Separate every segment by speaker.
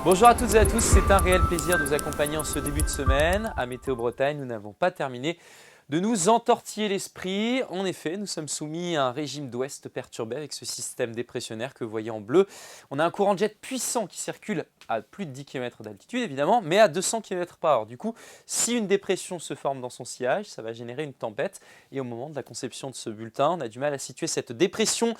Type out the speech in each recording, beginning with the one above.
Speaker 1: Bonjour à toutes et à tous, c'est un réel plaisir de vous accompagner en ce début de semaine. À Météo Bretagne, nous n'avons pas terminé de nous entortiller l'esprit. En effet, nous sommes soumis à un régime d'ouest perturbé avec ce système dépressionnaire que vous voyez en bleu. On a un courant de jet puissant qui circule à plus de 10 km d'altitude évidemment, mais à 200 km/h. Du coup, si une dépression se forme dans son sillage, ça va générer une tempête. Et au moment de la conception de ce bulletin, on a du mal à situer cette dépression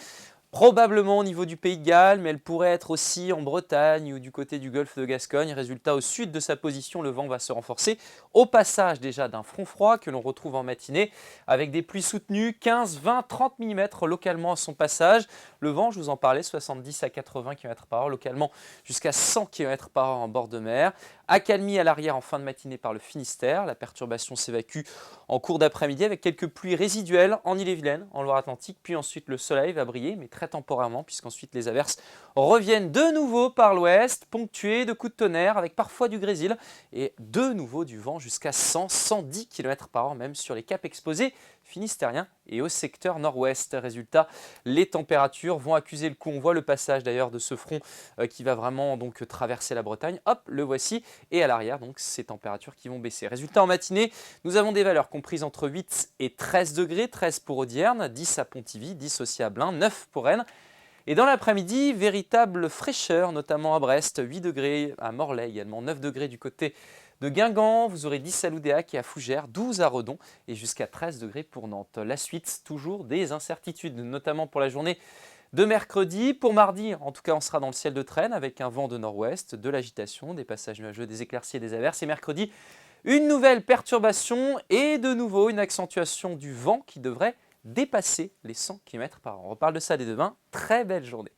Speaker 1: probablement au niveau du Pays de Galles, mais elle pourrait être aussi en Bretagne ou du côté du golfe de Gascogne. Résultat, au sud de sa position, le vent va se renforcer au passage déjà d'un front froid que l'on retrouve en matinée avec des pluies soutenues 15, 20, 30 mm localement à son passage. Le vent, je vous en parlais, 70 à 80 km/h, localement jusqu'à 100 km/h en bord de mer. Accalmie à l'arrière en fin de matinée par le Finistère. La perturbation s'évacue en cours d'après-midi avec quelques pluies résiduelles en Ille-et-Vilaine, en Loire-Atlantique. Puis ensuite, le soleil va briller, mais très temporairement, puisqu'ensuite les averses reviennent de nouveau par l'ouest, ponctuées de coups de tonnerre avec parfois du grésil et de nouveau du vent jusqu'à 100, 110 km/h, même sur les caps exposés finistériens et au secteur nord-ouest. Résultat, les températures vont accuser le coup. On voit le passage d'ailleurs de ce front qui va vraiment donc traverser la Bretagne. Hop, le voici. Et à l'arrière, donc ces températures qui vont baisser. Résultat, en matinée, nous avons des valeurs comprises entre 8 et 13 degrés, 13 pour Audierne, 10 à Pontivy, 10 aussi à Blain, 9 pour Rennes. Et dans l'après-midi, véritable fraîcheur, notamment à Brest, 8 degrés à Morlaix également, 9 degrés du côté de Guingamp, vous aurez 10 à Loudéac et à Fougères, 12 à Redon et jusqu'à 13 degrés pour Nantes. La suite, toujours des incertitudes, notamment pour la journée de mercredi. Pour mardi, en tout cas, on sera dans le ciel de traîne avec un vent de nord-ouest, de l'agitation, des passages nuageux, des éclaircies et des averses. Et mercredi, une nouvelle perturbation et de nouveau une accentuation du vent qui devrait dépasser les 100 km/h. On reparle de ça dès demain. Très belle journée.